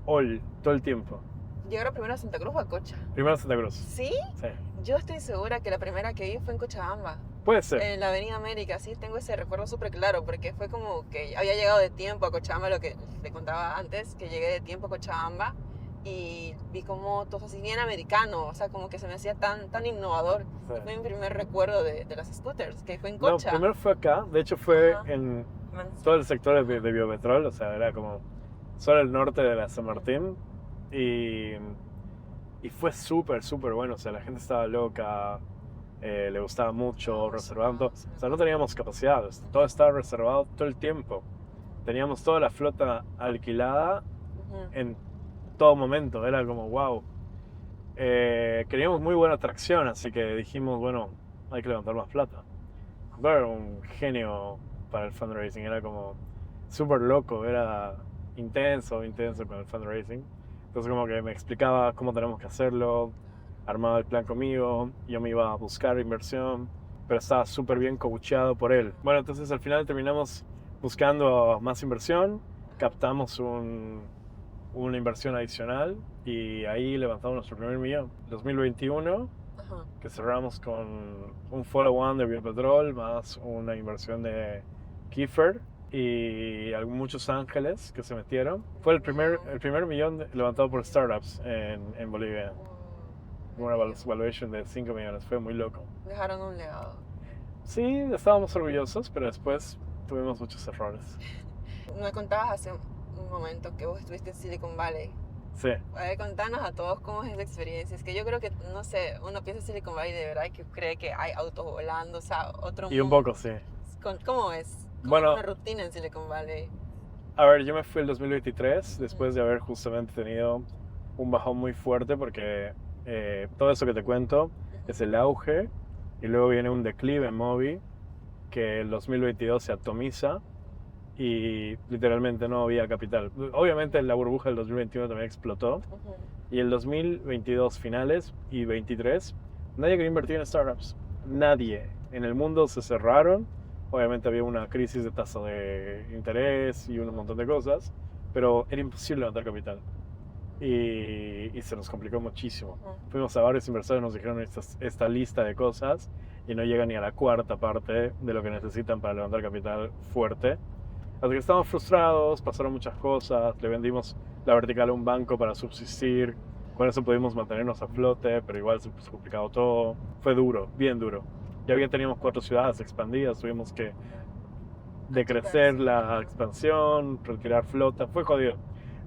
all, todo el tiempo. ¿Llegaron primero a Santa Cruz o a Cocha? Primero a Santa Cruz. ¿Sí? Sí. Yo estoy segura que la primera que vi fue en Cochabamba. Puede ser. En la Avenida América, sí, tengo ese recuerdo súper claro, porque fue como que había llegado de tiempo a Cochabamba, lo que te contaba antes, que llegué de tiempo a Cochabamba y vi como todo así bien americano, o sea, como que se me hacía tan innovador. Sí. Fue mi primer recuerdo de las scooters, que fue en Cocha. No, primero fue acá, de hecho fue Ajá. en todo el sector de Biopetrol, o sea, era como solo el norte de la San Martín y fue súper bueno, o sea, la gente estaba loca, le gustaba mucho, reservando, o sea, no teníamos capacidad, todo estaba reservado todo el tiempo, teníamos toda la flota alquilada en todo momento, era como wow. Queríamos muy buena atracción, así que dijimos, bueno, hay que levantar más plata. Era un genio para el fundraising, era como súper loco, era intenso con el fundraising. Entonces como que me explicaba cómo tenemos que hacerlo, armaba el plan conmigo, yo me iba a buscar inversión, pero estaba súper bien coacheado por él. Bueno, entonces al final terminamos buscando más inversión, captamos una inversión adicional y ahí levantamos nuestro primer millón. 2021, que cerramos con un follow-on de Biopetrol más una inversión de Kiefer y muchos ángeles que se metieron. Fue el primer millón levantado por startups en Bolivia. Una valuation de 5 millones, fue muy loco. Dejaron un legado. Sí, estábamos orgullosos, pero después tuvimos muchos errores. Me contabas hace un momento que vos estuviste en Silicon Valley. Sí. Contanos a todos cómo es esa experiencia. Es que yo creo que, no sé, uno piensa en Silicon Valley de verdad que cree que hay autos volando, o sea, otro Y un mundo. poco, sí. ¿Cómo es? ¿Cómo Bueno, es una rutina en Silicon Valley? A ver, yo me fui el 2023 después de haber justamente tenido un bajón muy fuerte porque todo eso que te cuento es el auge y luego viene un declive en Mobi que el 2022 se atomiza y literalmente no había capital. Obviamente la burbuja del 2021 también explotó y el 2022 finales y 23 nadie quería invertir en startups. Nadie. En el mundo se cerraron. Obviamente había una crisis de tasa de interés y un montón de cosas, pero era imposible levantar capital. Y se nos complicó muchísimo. Fuimos a varios inversores, nos dijeron esta lista de cosas y no llega ni a la cuarta parte de lo que necesitan para levantar capital fuerte. Así que estábamos frustrados, pasaron muchas cosas, le vendimos la vertical a un banco para subsistir, con eso pudimos mantenernos a flote, pero igual se puso complicado todo. Fue duro, bien duro. Ya bien teníamos 4 ciudades expandidas, tuvimos que decrecer la expansión, retirar flota, fue jodido.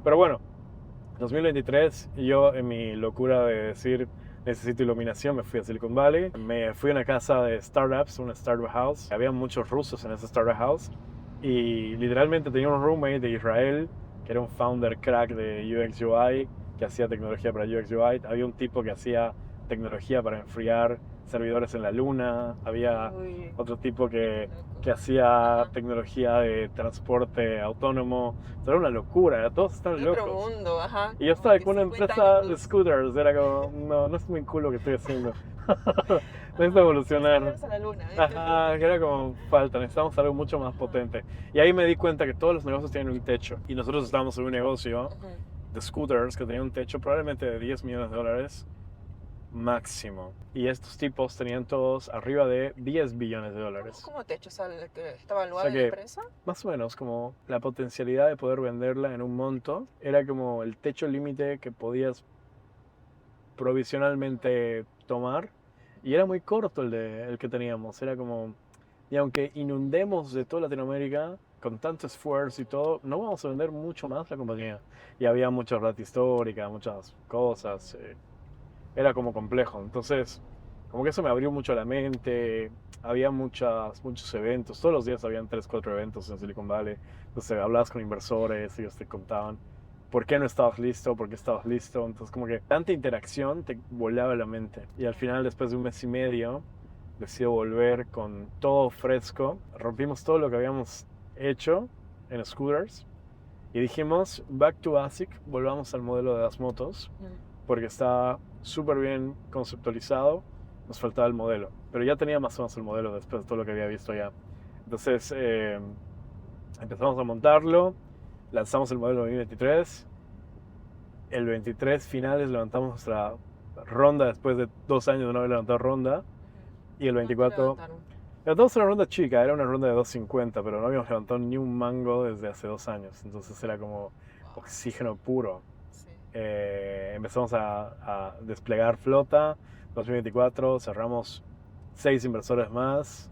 Pero bueno, 2023, yo en mi locura de decir, necesito iluminación, me fui a Silicon Valley. Me fui a una casa de startups, una startup house. Había muchos rusos en esa startup house. Y literalmente tenía un roommate de Israel, que era un founder crack de UX UI, que hacía tecnología para UX UI. Había un tipo que hacía tecnología para enfriar servidores en la luna. Había Uy, otro tipo que loco. hacía Ajá. tecnología de transporte autónomo. O sea, era una locura, todos estaban Otro locos. mundo, ajá. Y yo Como estaba que con una 50 años empresa de luz. scooters, era como, no, no es muy cool lo que estoy haciendo. Necesito Ajá. Solo evolucionar. saludos a la luna. Ajá, que era como, falta, necesitamos algo mucho más Ajá. potente. Y ahí me di cuenta que todos los negocios tienen un techo. Y nosotros estábamos en un negocio Ujú. de scooters que tenía un techo probablemente de $10 millones máximo. Y estos tipos tenían todos arriba de $10 billones. ¿Cómo te echo sal que está O evaluada sea en la que empresa? más o menos como la potencialidad de poder venderla en un monto era como el techo límite que podías provisionalmente tomar. Y era muy corto el que teníamos. Era como, y aunque inundemos de toda Latinoamérica con tanto esfuerzo y todo, no vamos a vender mucho más la compañía. Y había mucha rata histórica, muchas cosas. Era como complejo. Entonces, como que eso me abrió mucho la mente. Había muchos eventos. Todos los días habían 3, 4 eventos en Silicon Valley. Entonces, hablabas con inversores, ellos te contaban por qué no estabas listo, por qué estabas listo. Entonces, como que tanta interacción te volaba la mente. Y al final, después de un mes y medio, decido volver con todo fresco. Rompimos todo lo que habíamos hecho en scooters. Y dijimos, back to ASIC, volvamos al modelo de las motos porque está súper bien conceptualizado, nos faltaba el modelo, pero ya tenía más o menos el modelo después de todo lo que había visto ya. Entonces empezamos a montarlo, lanzamos el modelo 2023, el 23 finales levantamos nuestra ronda después de 2 años de no haber levantado ronda, y el ¿Cuánto 24 levantaron? levantamos una ronda chica, era una ronda de 250, pero no habíamos levantado ni un mango desde hace 2 años, entonces era como oxígeno puro. Sí. Empezamos a desplegar flota. 2024 cerramos 6 inversores más.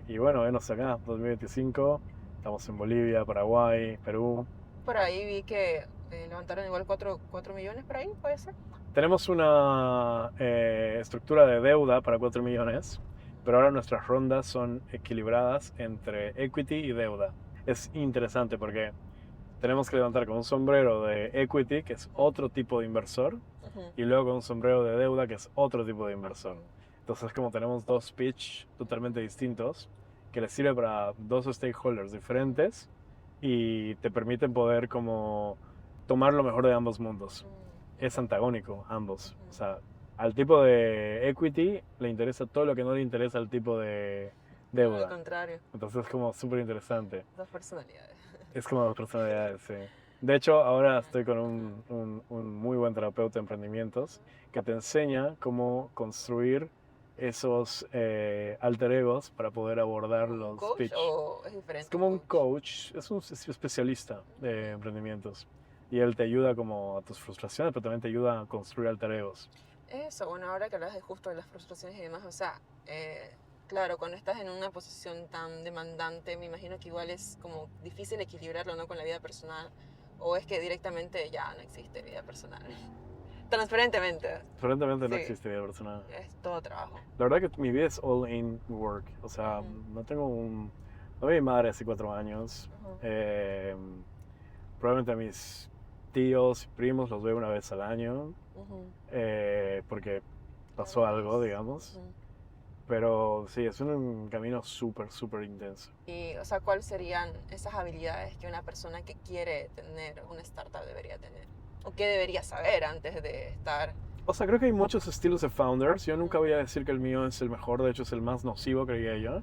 Y bueno, venos acá, 2025. Estamos en Bolivia, Paraguay, Perú. Por ahí vi que levantaron igual 4 millones por ahí, ¿puede ser? Tenemos una estructura de deuda para 4 millones, pero ahora nuestras rondas son equilibradas entre equity y deuda. Es interesante porque tenemos que levantar con un sombrero de equity, que es otro tipo de inversor, Ujú. y luego con un sombrero de deuda, que es otro tipo de inversor. Entonces, como tenemos dos pitch totalmente distintos, que les sirve para dos stakeholders diferentes y te permiten poder como tomar lo mejor de ambos mundos. Es antagónico ambos. O sea, al tipo de equity le interesa todo lo que no le interesa al tipo de Al deuda. contrario, Entonces es como súper interesante. dos personalidades. Es como dos personalidades, sí. De hecho, ahora estoy con un muy buen terapeuta de emprendimientos que te enseña cómo construir esos alter egos para poder abordar ¿Un los coach pitch. o es diferente? Es como un coach, es un especialista de emprendimientos. Y él te ayuda como a tus frustraciones, pero también te ayuda a construir alter egos. Eso, bueno, ahora que hablas de justo de las frustraciones y demás, o sea, claro, cuando estás en una posición tan demandante, me imagino que igual es como difícil equilibrarlo, ¿no? Con la vida personal, o es que directamente ya no existe vida personal. Transparentemente, Aparentemente no Sí. existe vida personal. es todo trabajo. La verdad que mi vida es all in work. O sea, Ujú. no tengo no vi a mi madre hace 4 años. Ujú. Probablemente a mis tíos y primos los veo una vez al año. Ujú. Porque pasó algo, digamos. Ujú. Pero sí, es un camino súper, súper intenso. Y, o sea, ¿cuáles serían esas habilidades que una persona que quiere tener una startup debería tener? ¿O qué debería saber antes de estar? O sea, creo que hay muchos estilos de founders. Yo nunca voy a decir que el mío es el mejor, de hecho es el más nocivo, creía yo.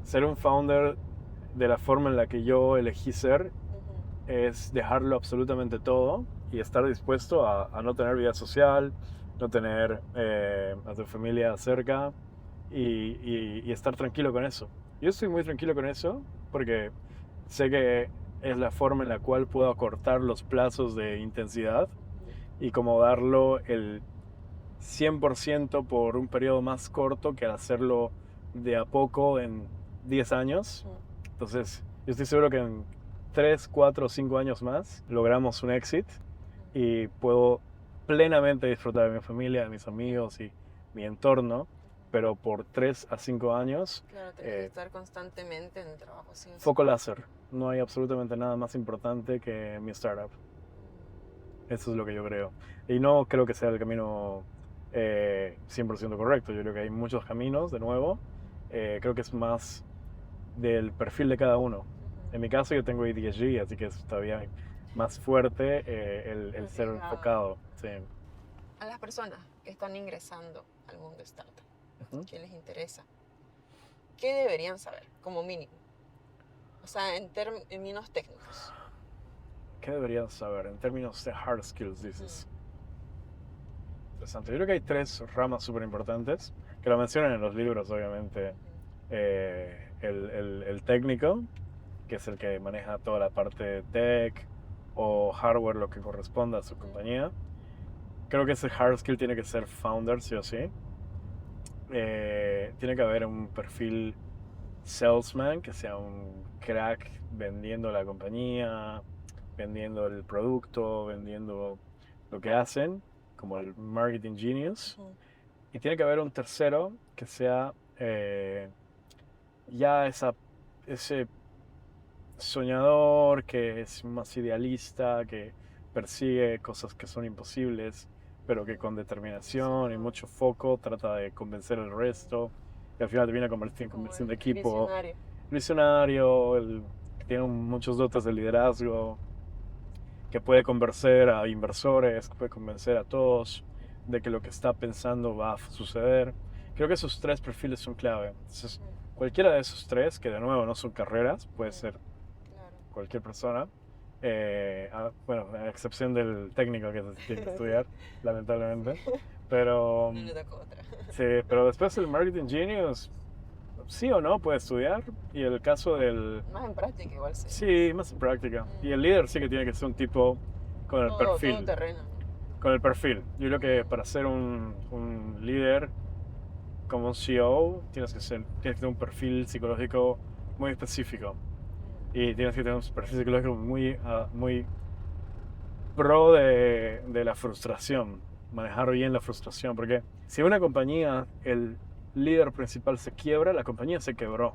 Ser un founder de la forma en la que yo elegí ser Ujú. es dejarlo absolutamente todo y estar dispuesto a no tener vida social, no tener a tu familia cerca y estar tranquilo con eso. Yo estoy muy tranquilo con eso porque sé que es la forma en la cual puedo acortar los plazos de intensidad y como darlo el 100% por un periodo más corto que hacerlo de a poco en 10 años. Ujú. Entonces, yo estoy seguro que en 3, 4 o 5 años más logramos un exit y puedo plenamente disfrutar de mi familia, de mis amigos y mi entorno, pero por 3 a 5 años, Claro, tienes que estar constantemente en el trabajo, sí. foco láser. No hay absolutamente nada más importante que mi startup. Eso es lo que yo creo. Y no creo que sea el camino 100% correcto. Yo creo que hay muchos caminos, de nuevo. Creo que es más del perfil de cada uno. En mi caso yo tengo ADHD, así que es todavía más fuerte el ser Enfocado. enfocado. Sí. A las personas que están ingresando al mundo startup, Ujú. que les interesa, ¿qué deberían saber como mínimo? O sea, en términos técnicos. ¿Qué deberían saber en términos de hard skills, dices? Interesante. Yo creo que hay 3 ramas súper importantes, que lo mencionan en los libros, obviamente. El técnico, que es el que maneja toda la parte de tech o hardware, lo que corresponda a su compañía. Creo que ese hard skill tiene que ser founder, sí o sí. Tiene que haber un perfil salesman, que sea un crack vendiendo la compañía, vendiendo el producto, vendiendo lo que hacen, como el marketing genius. Y tiene que haber un tercero que sea ya ese soñador, que es más idealista, que persigue cosas que son imposibles, pero que con determinación y mucho foco trata de convencer al resto. Y al final termina convirtiendo en conversión de equipo. Visionario. Visionario, que tiene muchos dotes de liderazgo, que puede convencer a inversores, que puede convencer a todos de que lo que está pensando va a suceder. Creo que esos 3 perfiles son clave. Entonces, cualquiera de esos 3, que de nuevo no son carreras, puede ser Claro. cualquier persona, bueno, a excepción del técnico que tiene que estudiar, lamentablemente, pero No le tocó otra. sí, pero después el marketing genius, sí o no puede estudiar, y el caso del, Más en práctica igual sí. sí, más en práctica, y el líder sí que tiene que ser un tipo con el Todo perfil, terreno. con el perfil. Yo creo que para ser un líder como un CEO tienes que tener un perfil psicológico muy específico. Y tienes que tener un perfil psicológico muy pro de la frustración, manejar bien la frustración, porque si una compañía, el líder principal se quiebra, la compañía se quebró.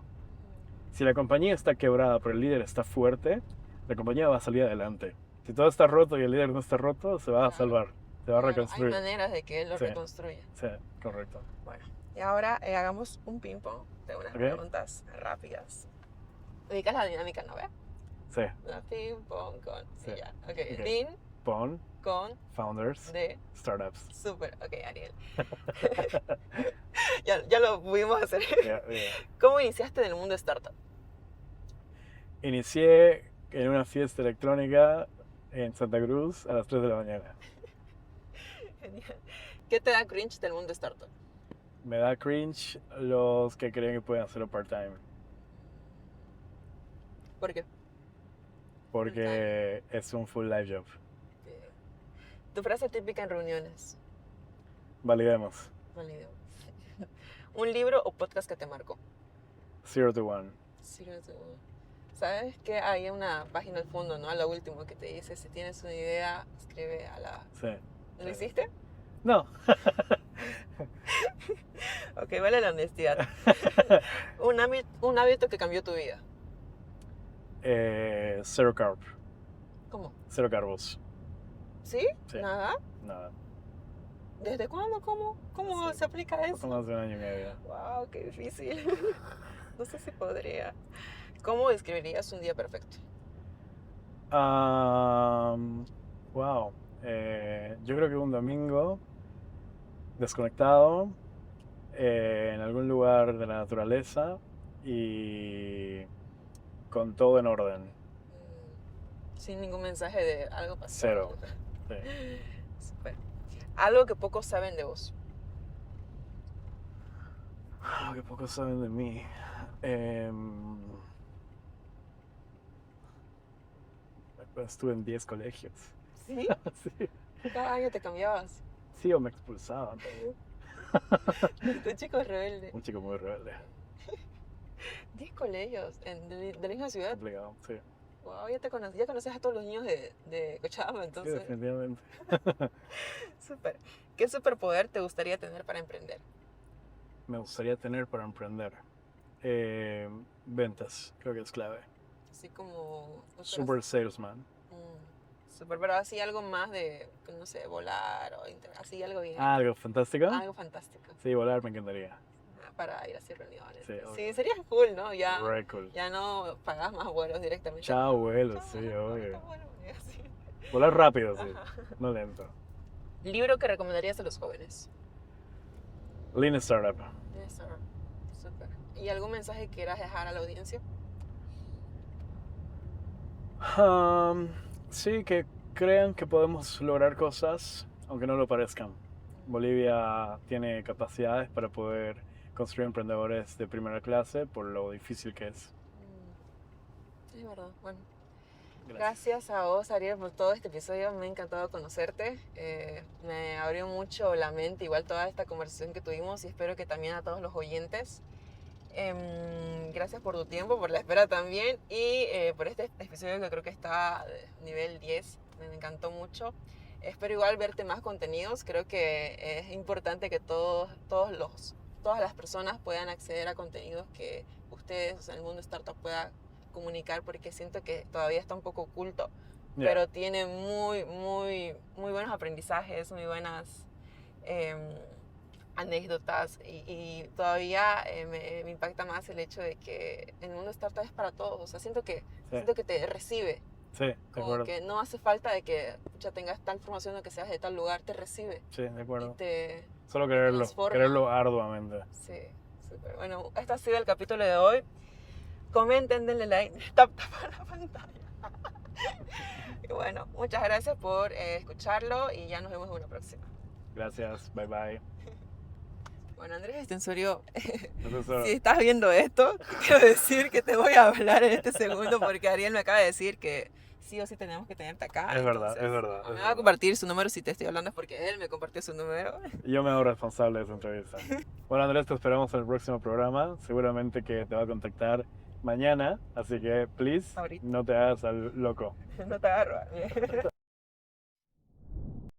Si la compañía está quebrada pero el líder está fuerte, la compañía va a salir adelante. Si todo está roto y el líder no está roto, se va a Claro. salvar, se va a Claro, reconstruir. hay maneras de que él lo Sí. reconstruya. Sí, correcto. Bueno, y ahora hagamos un ping-pong de unas Ok. preguntas rápidas. Ubicas la dinámica, ¿no ves? Sí, La ping-pong con... Sí. y ya. Ok, Ok. Din pon, con founders, de... startups. Súper. Ok, Ariel. Ya lo pudimos hacer. Yeah, yeah. ¿Cómo iniciaste en el mundo startup? Inicié en una fiesta electrónica en Santa Cruz a las 3 de la mañana. Genial. ¿Qué te da cringe del mundo startup? Me da cringe los que creen que pueden hacerlo part-time, ¿Por qué? porque es un full life job. Tu frase típica en reuniones. Validemos. Válido. Un libro o podcast que te marcó. 0 to 1. ¿Sabes que hay una página al fondo, ¿no? A lo último que te dice, si tienes una idea, escribe a la... Sí. ¿Lo hiciste? No. Ok, vale la honestidad. Un hábito que cambió tu vida. Zero carb. ¿Cómo? Cero carbos. ¿Sí? Sí. ¿Nada? Nada. ¿Desde cuándo? ¿Cómo Sí. se aplica Hace eso? más de 1 año y medio. Wow, qué difícil. No sé si podría. ¿Cómo describirías un día perfecto? Wow. Yo creo que un domingo desconectado en algún lugar de la naturaleza y con todo en orden. Sin ningún mensaje de algo pasó. Cero. Sí. Súper. Algo que pocos saben de vos. Lo que pocos saben de mí. Estuve en 10 colegios. ¿Sí? Sí. Cada año te cambiabas. Sí, o me expulsaban. Este chico es rebelde. Un chico muy rebelde. 10 colegios de la misma ciudad. Complicado, sí. Wow, ya conoces a todos los niños de Cochabamba, Sí, entonces. definitivamente. Súper. ¿Qué superpoder te gustaría tener para emprender? Me gustaría tener para emprender. Ventas, creo que es clave. Así como... Super salesman. Súper, pero así algo más de, no sé, volar o así algo bien. ¿Algo fantástico? Algo fantástico. Sí, volar me encantaría. Para ir a hacer reuniones. Sí, Sí, sería cool, ¿no? Ya, Re cool. ya no pagas más vuelos directamente. Chao, vuelo, sí, Chao, obvio. está bueno, así. Volar rápido, sí. Ajá. No lento. ¿Libro que recomendarías a los jóvenes? Lean Startup. Eso, súper. ¿Y algún mensaje que quieras dejar a la audiencia? Sí, que crean que podemos lograr cosas, aunque no lo parezcan. Bolivia tiene capacidades para poder construir emprendedores de primera clase por lo difícil que es. Es verdad, bueno. Gracias a vos, Ariel, por todo este episodio. Me ha encantado conocerte. Me abrió mucho la mente, igual toda esta conversación que tuvimos, y espero que también a todos los oyentes. Gracias por tu tiempo, por la espera también, y por este episodio que creo que está nivel 10. Me encantó mucho. Espero igual verte más contenidos. Creo que es importante que todas las personas puedan acceder a contenidos que ustedes, o sea, el mundo startup pueda comunicar, porque siento que todavía está un poco oculto, pero tiene muy buenos aprendizajes, muy buenas anécdotas, y todavía me impacta más el hecho de que el mundo startup es para todos. O sea, siento que te recibe. Sí, de Como acuerdo. que no hace falta de que ya tengas tal formación o que seas de tal lugar, te recibe. Sí, de acuerdo. Y Solo transforma. quererlo arduamente. Sí, súper. Bueno, este ha sido el capítulo de hoy. Comenten, denle like, tapa la pantalla. Y bueno, muchas gracias por escucharlo, y ya nos vemos en una próxima. Gracias, bye bye. Bueno, Andrés Estensorio, Entonces, si estás viendo esto, quiero decir que te voy a hablar en este segundo, porque Ariel me acaba de decir que sí o sí tenemos que tenerte acá. es verdad, entonces, es verdad. Me va a compartir su número. Si te estoy hablando es porque él me compartió su número. Yo me hago responsable de esa entrevista. Bueno, Andrés, te esperamos en el próximo programa. Seguramente que te va a contactar mañana, así que, please, Ahorita. no te hagas al loco. No te agarro.